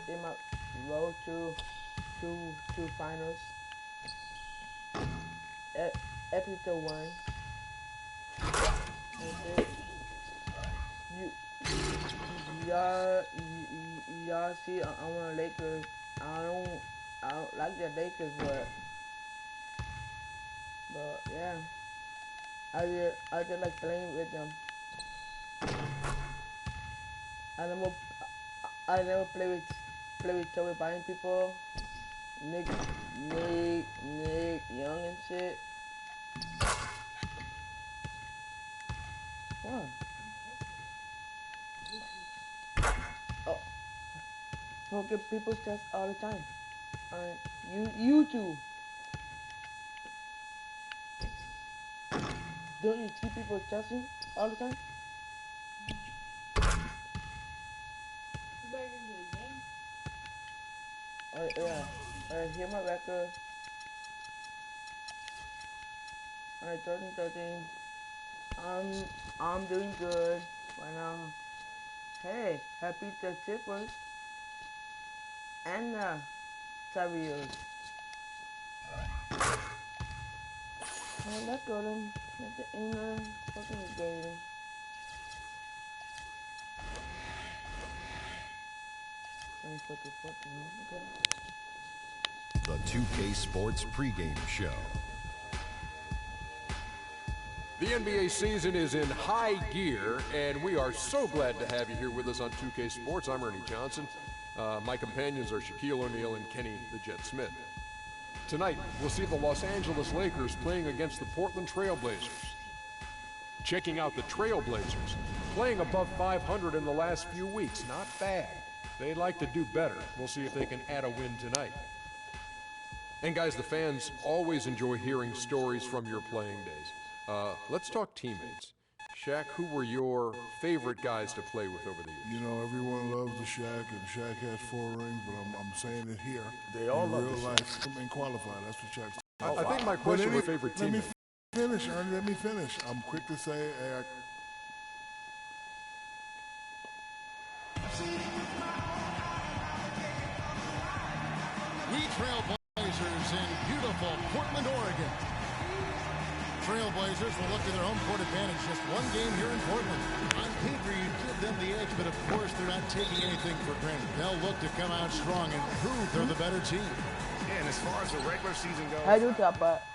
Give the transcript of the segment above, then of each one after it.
in my road to finals. Episode 1. That's it. Y'all see, I want Lakers. I don't like the Lakers, but yeah, I just like playing with them. I never play with Toby Buying people, Nick Young and shit. What? Oh, forget people's chest all the time. You too. Don't you see people testing all the time? Yeah. Hear my record. Alright, 13. I'm doing good right now. Hey, happy the Chippers and Savios. Well, let's go then. At the inner fucking game. Okay. The 2K Sports pregame show. The NBA season is in high gear, and we are so glad to have you here with us on 2K Sports. I'm Ernie Johnson. My companions are Shaquille O'Neal and Kenny the Jet Smith. Tonight, we'll see the Los Angeles Lakers playing against the Portland Trail Blazers. Checking out the Trail Blazers, playing above 500 in the last few weeks. Not bad. They'd like to do better. We'll see if they can add a win tonight. And guys, the fans always enjoy hearing stories from your playing days. Let's talk teammates. Shaq, who were your favorite guys to play with over the years? You know, everyone loves the Shaq, and Shaq has 4 rings, but I'm saying it here. They all love real the life and qualified. That's what Shaq's. I think my question was favorite teammate. Let me finish, Ernie. Let me finish. I'm quick to say, hey, We Trailblazers in beautiful Portland, Oregon. Trailblazers will look to their home court advantage. Just one game here in Portland. On paper, you give them the edge, but of course they're not taking anything for granted. They'll look to come out strong and prove they're the better team. Yeah, and as far as the regular season goes, I do top, but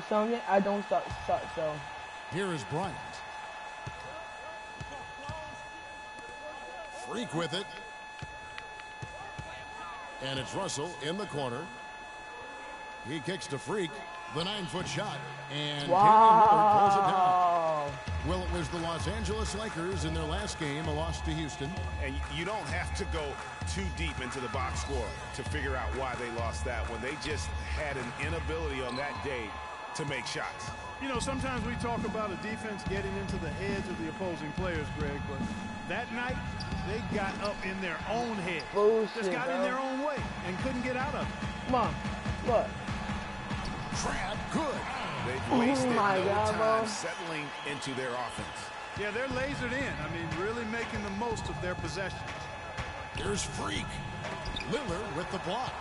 something I don't start so. Here is Bryant. Freak with it. And it's Russell in the corner. He kicks to Freak. The 9-foot shot. And Miller pulls it down. Well, it was the Los Angeles Lakers in their last game, a loss to Houston. and you don't have to go too deep into the box score to figure out why they lost that when they just had an inability on that day to make shots. You know, sometimes we talk about a defense getting into the heads of the opposing players, Greg, but that night they got up in their own head. Bullshit, just got in their own way and couldn't get out of it. Come on, what? Trap, good. They've wasted no God, time bro. settling into their offense. Yeah, they're lasered in. I mean, really making the most of their possession. Here's Freak. Lillard with the block.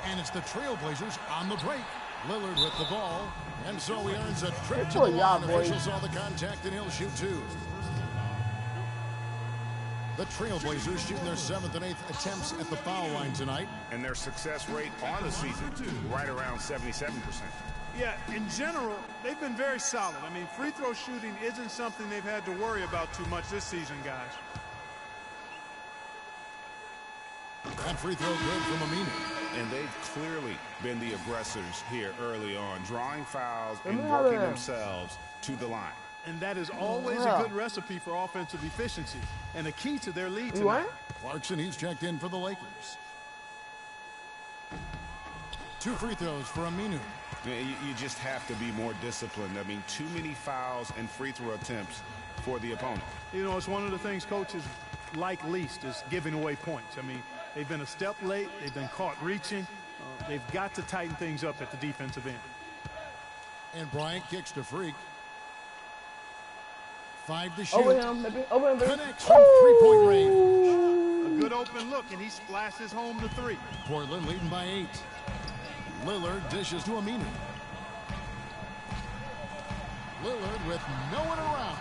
And it's the Trailblazers on the break. Lillard with the ball. And so he earns a trip to the line. Official saw the contact and he'll shoot 2. The Trailblazers shooting their 7th and 8th attempts at the foul line tonight. And their success rate on the season, right around 77%. Yeah, in general, they've been very solid. I mean, free throw shooting isn't something they've had to worry about too much this season, guys. That free throw good from Aminu. And they've clearly been the aggressors here early on, drawing fouls and Remember working that. themselves to the line. And that is always a good recipe for offensive efficiency and a key to their lead tonight. What? Clarkson, he's checked in for the Lakers. 2 free throws for Aminu. You just have to be more disciplined. I mean, too many fouls and free throw attempts for the opponent. You know, it's one of the things coaches like least is giving away points. I mean, they've been a step late. They've been caught reaching. They've got to tighten things up at the defensive end. And Bryant kicks to Freak. 5 to shoot. Over him, baby. Over him, baby. Connects from three-point range. A good open look, and he splashes home the 3. Portland leading by 8. Lillard dishes to Aminu. Lillard with no one around.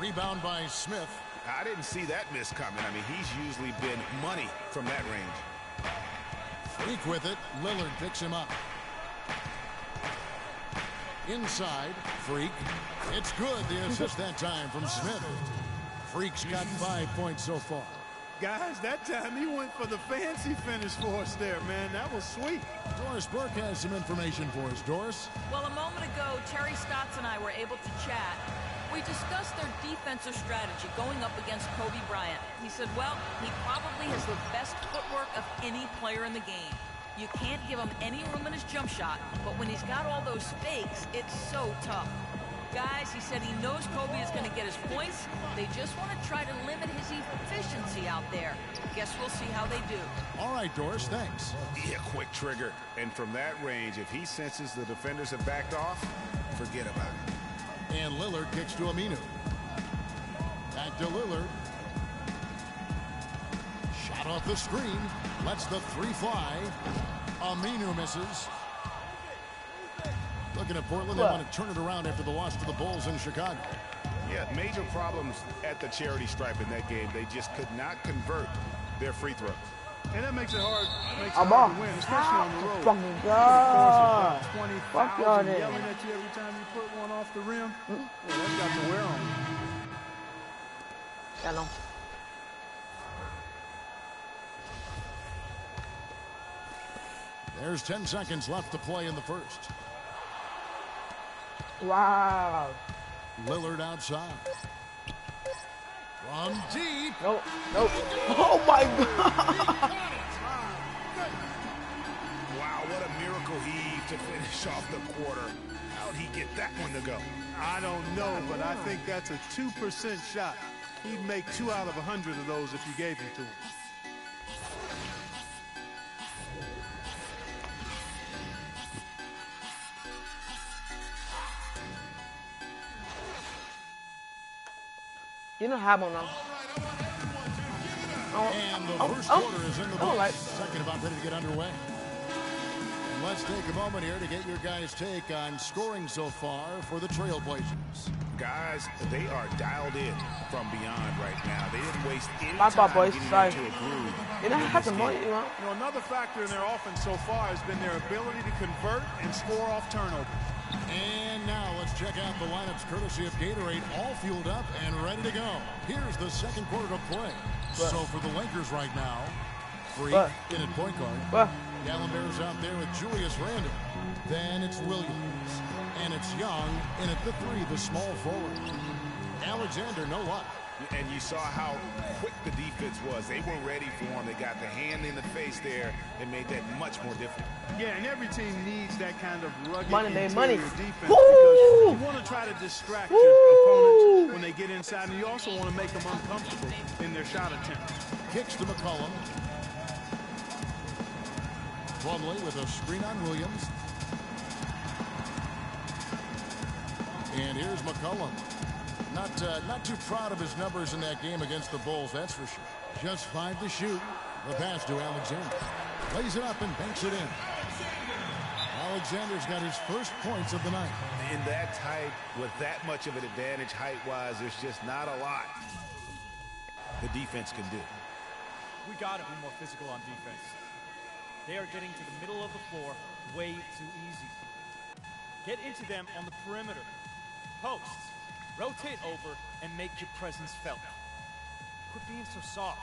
Rebound by Smith. I didn't see that miss coming. I mean, he's usually been money from that range. Freak with it. Lillard picks him up. Inside. Freak. It's good. The assist that time from Smith. Freak's got 5 points so far. Guys, that time he went for the fancy finish for us there, man. That was sweet. Doris Burke has some information for us. Doris? Well, a moment ago, Terry Stotts and I were able to chat. We discussed their defensive strategy going up against Kobe Bryant. He said, well, he probably has the best footwork of any player in the game. You can't give him any room in his jump shot, but when he's got all those fakes, it's so tough. Guys, he said he knows Kobe is going to get his points. They just want to try to limit his efficiency out there. Guess we'll see how they do. All right, Doris, thanks. Yeah, quick trigger. And from that range, if he senses the defenders have backed off, forget about it. And Lillard kicks to Aminu. Back to Lillard. Shot off the screen. Lets the 3 fly. Aminu misses. Looking at Portland, they want to turn it around after the loss to the Bulls in Chicago. Yeah, major problems at the charity stripe in that game. They just could not convert their free throws. And that makes it hard, to win, especially on the road. Fucking God. 20,000 yelling at you every time you put one off the rim. Well, that's got to wear on you. Yeah, no. There's 10 seconds left to play in the first. Wow. Lillard outside. From deep. Nope. Nope. Oh, my God. Wow, what a miracle heave to finish off the quarter. How'd he get that one to go? I don't know, but I think that's a 2% shot. He'd make 2 out of 100 of those if you gave him to him. You know how I'm now. And the first quarter is in the books. Second about ready to get underway. And let's take a moment here to get your guys' take on scoring so far for the Trailblazers. Guys, they are dialed in from beyond right now. They didn't waste any My fault, time boys. getting Sorry. into a groove. You know, have some money, you know. You know, another factor in their offense so far has been their ability to convert and score off turnovers. And now let's check out the lineups courtesy of Gatorade, all fueled up and ready to go. Here's the second quarter to play. So for the Lakers right now, Freak in at point guard. Gallinber's out there with Julius Randle. Then it's Williams. And it's Young in at the 3, the small forward. Alexander, no luck. And you saw how quick the defense was. They were ready for him. They got the hand in the face there and made that much more difficult. Yeah, and every team needs that kind of rugged Money, interior money. defense Woo! because you want to try to distract your opponents when they get inside, and you also want to make them uncomfortable in their shot attempts. Kicks to McCollum. Plumlee with a screen on Williams. And here's McCollum. Not too proud of his numbers in that game against the Bulls, that's for sure. Just 5 to shoot. The pass to Alexander. Lays it up and banks it in. Alexander's got his first points of the night. In that tight, with that much of an advantage height-wise, there's just not a lot the defense can do. We got to be more physical on defense. They are getting to the middle of the floor way too easy. Get into them on the perimeter. Posts. Rotate over and make your presence felt. Quit being so soft.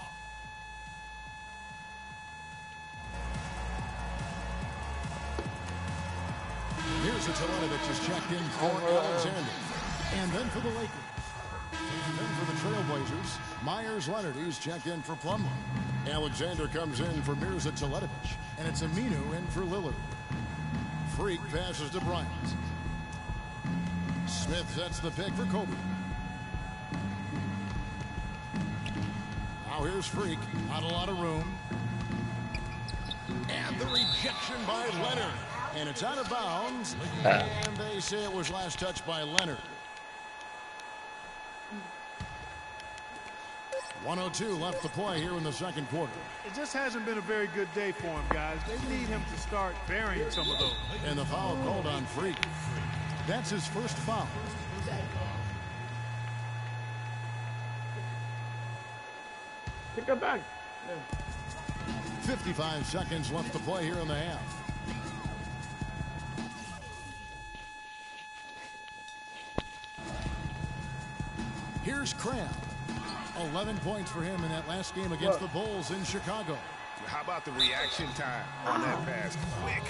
Here's a Teletovic just checked in for Alexander. And then for the Lakers. And then for the Trailblazers, Myers Leonard. He's checked in for Plumlee. Alexander comes in for Mirza Teletovic. And it's Aminu in for Lillard. Freak passes to Bryant. Smith sets the pick for Kobe. Now here's Freak. Not a lot of room. And the rejection by Leonard. And it's out of bounds. And they say it was last touched by Leonard. 1:02 left to play here in the second quarter. It just hasn't been a very good day for him, guys. They need him to start varying some of those. And the foul called on Freak. That's his first foul. Pick up back. 55 seconds left to play here in the half. Here's Crab. 11 points for him in that last game against the Bulls in Chicago. How about the reaction time on that pass? Quick.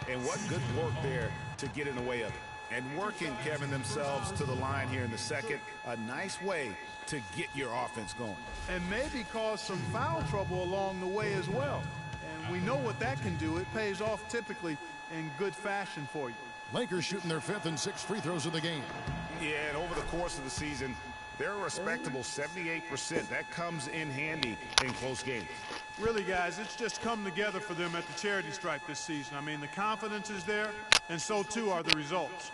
And what good work there to get in the way of it. And working, Kevin, themselves to the line here in the second. A nice way to get your offense going. And maybe cause some foul trouble along the way as well. And we know what that can do. It pays off typically in good fashion for you. Lakers shooting their 5th and 6th free throws of the game. Yeah, and over the course of the season, they're a respectable 78%. That comes in handy in close games. Really, guys, it's just come together for them at the charity stripe this season. I mean, the confidence is there, and so too are the results.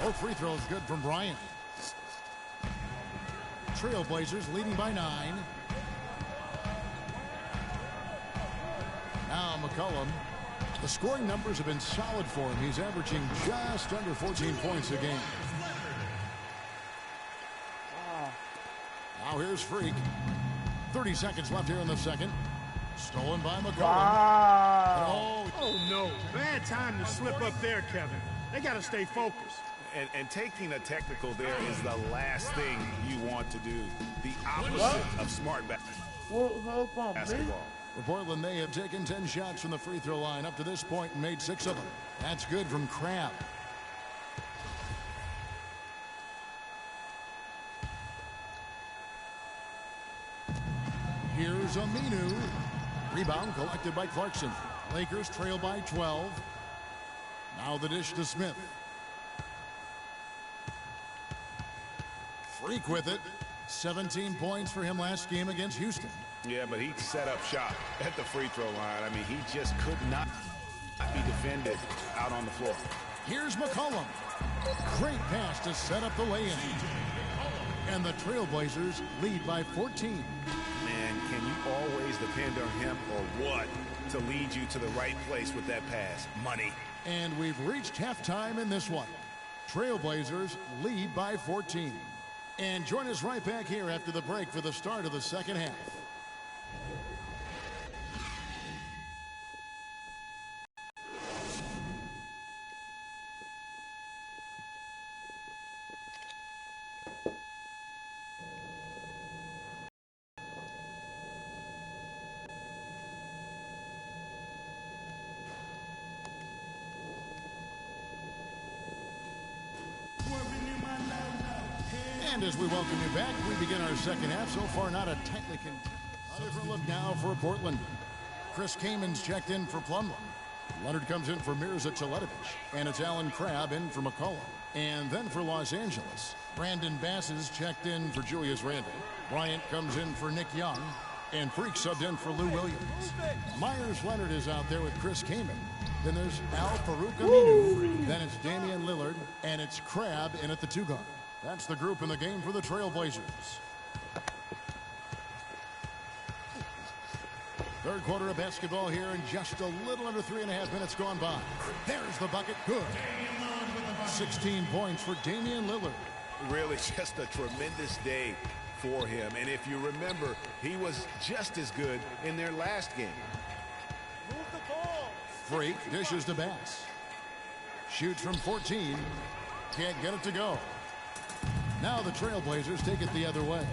Both free throws good from Bryant. Trailblazers leading by 9. Now McCollum. The scoring numbers have been solid for him. He's averaging just under 14 points a game. Now here's Freak. 30 seconds left here in the second. Stolen by McCollum. Oh, no. Bad time to slip up there, Kevin. They got to stay focused. And taking a technical there is the last thing you want to do. The opposite of smart basketball. For Portland, they have taken 10 shots from the free throw line up to this point and made 6 of them. That's good from Crab. Here's Aminu. Rebound collected by Clarkson. Lakers trail by 12. Now the dish to Smith. Freak with it. 17 points for him last game against Houston. Yeah, but he set up shop at the free throw line. I mean, he just could not be defended out on the floor. Here's McCollum. Great pass to set up the lay-in. And the Trailblazers lead by 14. Man, can you always depend on him or what to lead you to the right place with that pass? Money. And we've reached halftime in this one. Trailblazers lead by 14. And join us right back here after the break for the start of the second half. And as we welcome you back, we begin our second half. So far, not a tightly contested. A different look now for Portland. Chris Kamen's checked in for Plumlee. Leonard comes in for Mirza Teletovic. And it's Alan Crabb in for McCollum. And then for Los Angeles, Brandon Bass is checked in for Julius Randle. Bryant comes in for Nick Young. And Freak subbed in for Lou Williams. Myers Leonard is out there with Chris Kaman. Then there's Al-Farouq Aminu. Then it's Damian Lillard. And it's Crabb in at the 2 guard. That's the group in the game for the Trailblazers. Third quarter of basketball here, and just a little under 3.5 minutes gone by. There's the bucket. Good. 16 points for Damian Lillard. Really just a tremendous day for him. And if you remember, he was just as good in their last game. Move the ball. Freak dishes to Bass. Shoots from 14. Can't get it to go. Now the Trailblazers take it the other way.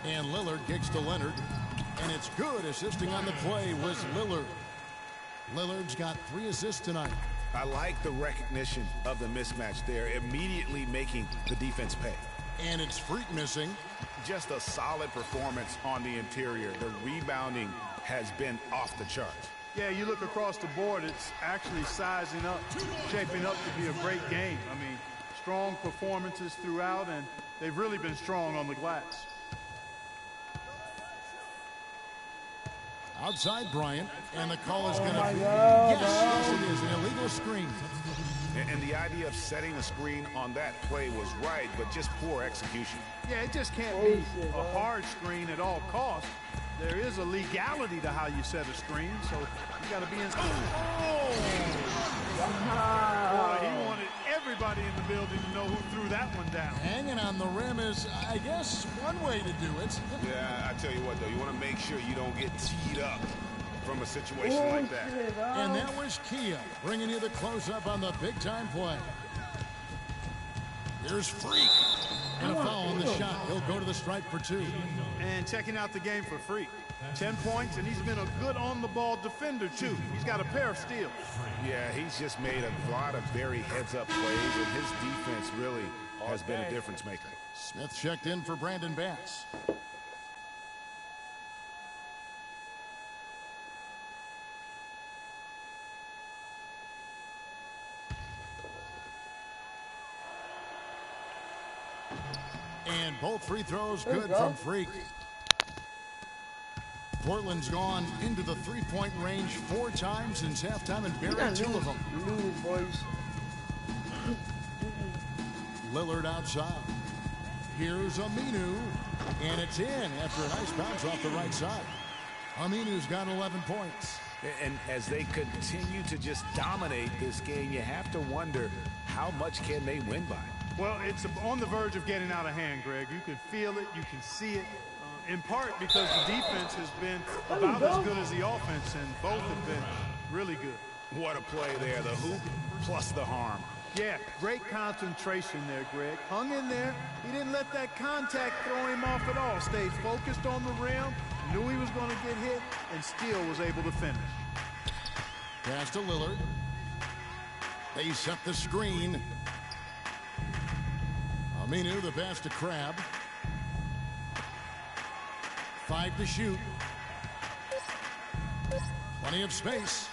And Lillard kicks to Leonard. And it's good. Assisting on the play was Lillard. Lillard's got 3 assists tonight. I like the recognition of the mismatch there, immediately making the defense pay. And it's Freak missing. Just a solid performance on the interior. The rebounding has been off the charts. Yeah, you look across the board, it's actually sizing up, shaping up to be a great game. I mean, strong performances throughout, and they've really been strong on the glass. Outside Bryant, and the call is going to be, yes, it is, an illegal screen. And the idea of setting a screen on that play was right, but just poor execution. Yeah, it just can't be a hard screen at all costs. There is a legality to how you set a screen, so you got to be in. Boy, he wanted everybody in the building to know who threw that one down. Hanging on the rim is, I guess, one way to do it. Yeah, I tell you what, though, you want to make sure you don't get teed up from a situation like that. And that was Kia bringing you the close-up on the big-time play. Here's Freak. And a foul on the shot. He'll go to the stripe for 2. And checking out the game for Freak. 10 points, and he's been a good on-the-ball defender, too. He's got a pair of steals. Yeah, he's just made a lot of very heads-up plays, and his defense really has been a difference maker. Smith checked in for Brandon Bass. And both free throws good from Freak. Portland's gone into the three-point range 4 times since halftime and buried 2 of them. Lose, boys. Lillard outside. Here's Aminu, and it's in after a nice bounce off the right side. Aminu's got 11 points. And as they continue to just dominate this game, you have to wonder how much can they win by. Well, it's on the verge of getting out of hand, Greg. You can feel it. You can see it. In part because the defense has been about as good as the offense, and both have been really good. What a play there. The hoop plus the harm. Yeah, great concentration there, Greg. Hung in there. He didn't let that contact throw him off at all. Stayed focused on the rim, knew he was going to get hit, and still was able to finish. Pass to Lillard. They set the screen. Aminu, the pass to Crabbe. 5 to shoot. Plenty of space.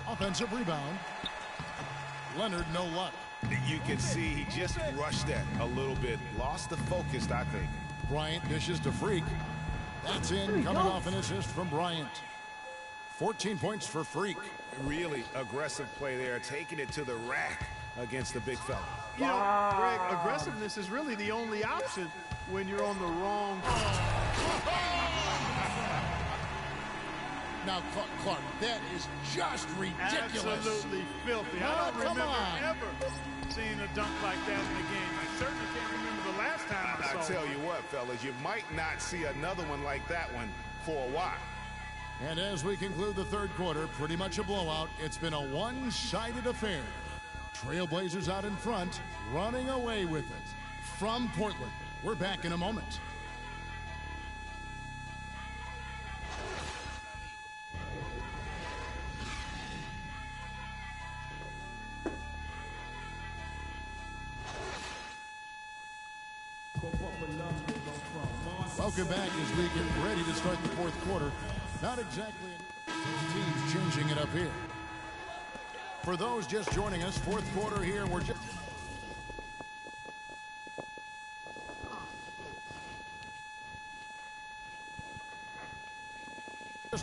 Offensive rebound. Leonard, no luck. You can see he just rushed that a little bit. Lost the focus, I think. Bryant dishes to Freak. That's in, coming off an assist from Bryant. 14 points for Freak. Really aggressive play there, taking it to the rack against the big fella. You know, Greg, aggressiveness is really the only option when you're on the wrong. Now, Clark, that is just ridiculous. Absolutely filthy. I don't remember ever seeing a dunk like that in the game. I certainly can't remember the last time I saw it. I tell you what, fellas, you might not see another one like that one for a while. And as we conclude the third quarter, pretty much a blowout. It's been a one-sided affair. Trailblazers out in front, running away with it. From Portland, we're back in a moment. Welcome back as we get ready to start the fourth quarter. Not exactly teams changing it up here. For those just joining us, fourth quarter here, we're just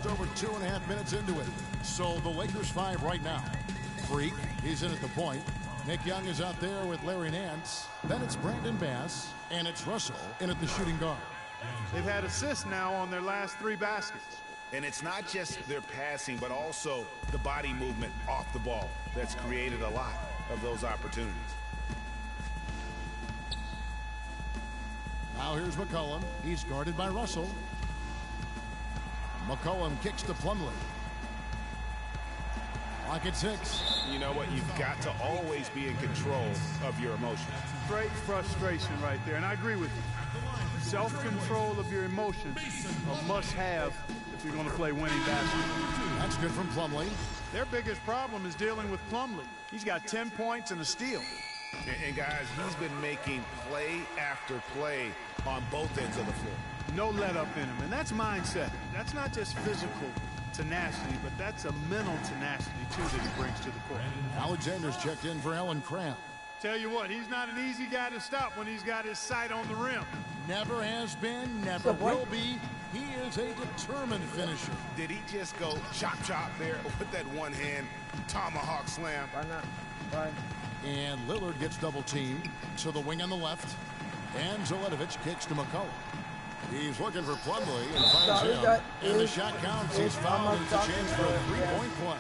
over 2.5 minutes into it. So the Lakers 5 right now. Freak, he's in at the point. Nick Young is out there with Larry Nance. Then it's Brandon Bass, and it's Russell in at the shooting guard. They've had assists now on their last 3 baskets. And it's not just their passing, but also the body movement off the ball that's created a lot of those opportunities. Now here's McCollum. He's guarded by Russell. McCollum kicks to Plumlee. Clock at 6. You know what? You've got to always be in control of your emotions. Great frustration right there, and I agree with you. Self-control of your emotions, a must-have if you're going to play winning basketball. That's good from Plumlee. Their biggest problem is dealing with Plumlee. He's got 10 points and a steal. And guys, he's been making play after play on both ends of the floor. No let-up in him, and that's mindset. That's not just physical tenacity, but that's a mental tenacity, too, that he brings to the court. Alexander's checked in for Allen Crabbe. Tell you what, he's not an easy guy to stop when he's got his sight on the rim. Never has been, never will be. He is a determined finisher. Did he just go chop there with that one hand tomahawk slam? Why not? Why? And Lillard gets double teamed to the wing on the left. And Zeletovic kicks to McCollum. He's looking for Plumlee and finds him. And the shot counts. He's fouled. It's a chance for a three-point play.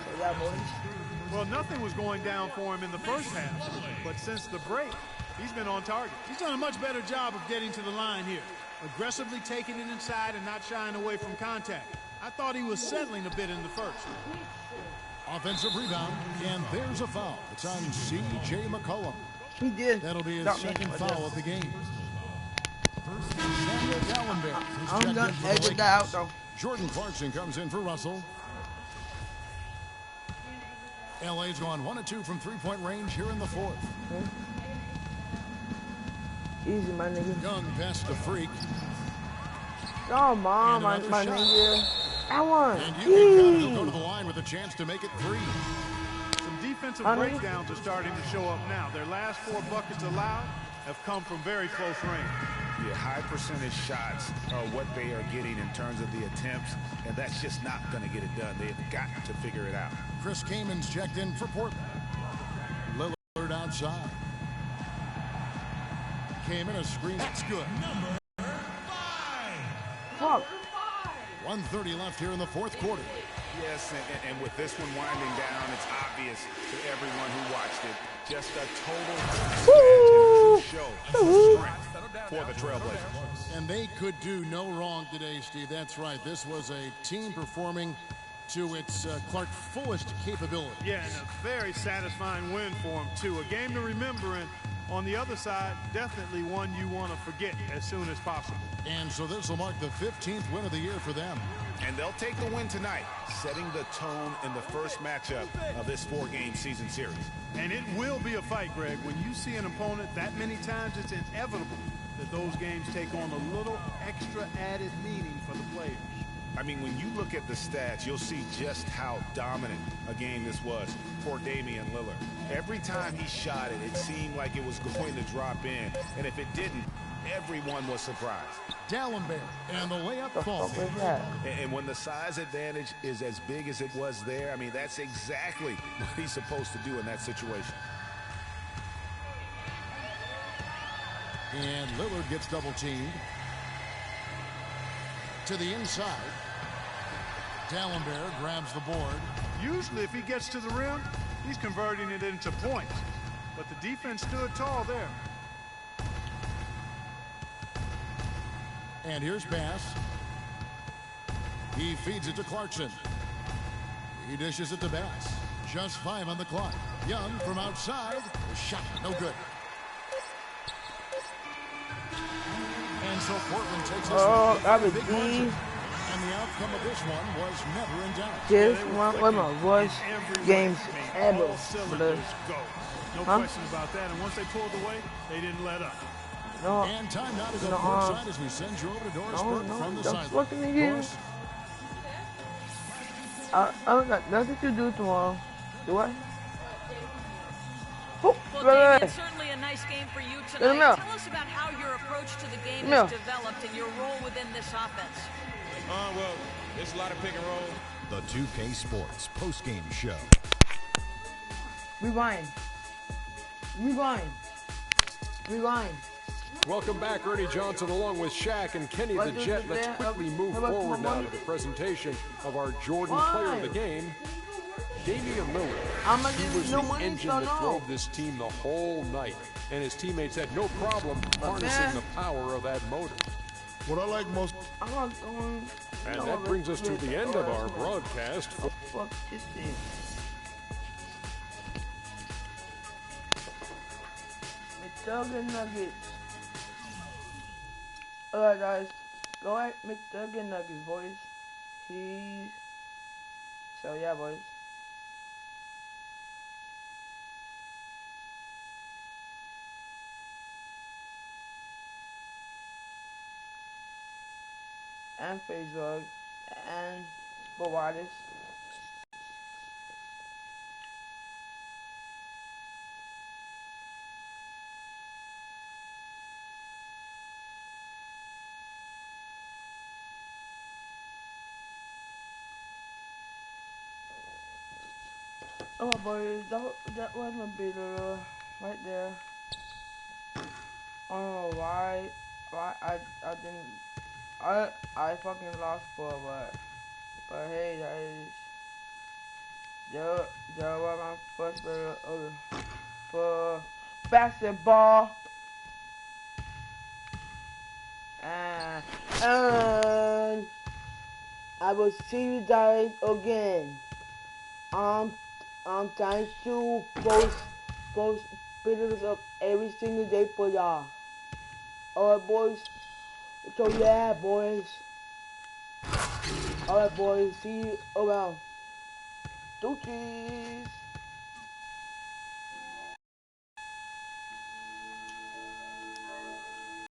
Well, nothing was going down for him in the first half. But since the break, he's been on target. He's done a much better job of getting to the line here. Aggressively taking it inside and not shying away from contact. I thought he was settling a bit in the first. Offensive rebound, and there's a foul. It's on C.J. McCollum. He did. That'll be his second foul of the game. Samuel Dallenberg. I'm done edging that out, though. Jordan Clarkson comes in for Russell. LA's gone 1 of 2 from three-point range here in the fourth. Okay. Easy, my nigga. Young past the Freak. Come on, my nigga. That one. And you can go to the line with a chance to make it 3. Some defensive breakdowns are starting to show up now. Their last 4 buckets allowed have come from very close range. Yeah, high percentage shots are what they are getting in terms of the attempts, and that's just not going to get it done. They've got to figure it out. Chris Kamen's checked in for Portland. Lillard outside. Kamen, a screen. That's good. Number 5. Fuck. 1:30 left here in the fourth quarter. Yes, and with this one winding down, it's obvious to everyone who watched it. Just a total show of strength for the Trailblazers. And they could do no wrong today, Steve. That's right. This was a team performing to its Clark fullest capability. Yeah, and a very satisfying win for them, too. A game to remember, and on the other side, definitely one you want to forget as soon as possible. And so this will mark the 15th win of the year for them. And they'll take the win tonight, setting the tone in the first matchup of this 4-game season series. And it will be a fight, Greg. When you see an opponent that many times, it's inevitable that those games take on a little extra added meaning for the players. I mean, when you look at the stats, you'll see just how dominant a game this was for Damian Lillard. Every time he shot it, it seemed like it was going to drop in. And if it didn't, everyone was surprised. Dallenberg and the layup falls. And when the size advantage is as big as it was there, I mean, that's exactly what he's supposed to do in that situation. And Lillard gets double teamed. To the inside. Dallenberg grabs the board. Usually if he gets to the rim, he's converting it into points. But the defense stood tall there. And here's Bass. He feeds it to Clarkson. He dishes it to Bass. Just 5 on the clock. Young from outside. Shot no good. And so Portland takes this that was D. And the outcome of this one was never in doubt. This one was my worst games ever. No question about that. And once they pulled away, they didn't let up. No. And time now to go courtside as we send you over to Doris Burke from the sideline. Looking at you. I don't got nothing to do tomorrow. Do I? Well, Damian, certainly a nice game for you tonight. Tell us about how your approach to the game has developed and your role within this offense. Well, there's a lot of pick and roll. The 2K Sports postgame show. Rewind. Welcome back, Ernie Johnson, along with Shaq and Kenny the Jet. Let's quickly move forward now to the presentation of our Jordan Player of the Game, Damian Lillard. He was the engine that drove this team the whole night, and his teammates had no problem harnessing the power of that motor. What I like most... And that brings us to the end of our broadcast. Fuck this thing. McDougan Nuggets. Alright guys, go at McDougan Nuggets, boys. So yeah, boys. And Facebook and Bowadis. Oh boys, that was my beater right there. I don't know why I didn't I fucking lost for, but hey, that is that was my first better for basketball. And I will see you guys again. I'm trying to post videos up every single day for y'all. Alright boys. So yeah boys. Alright boys, see you around. Dookies.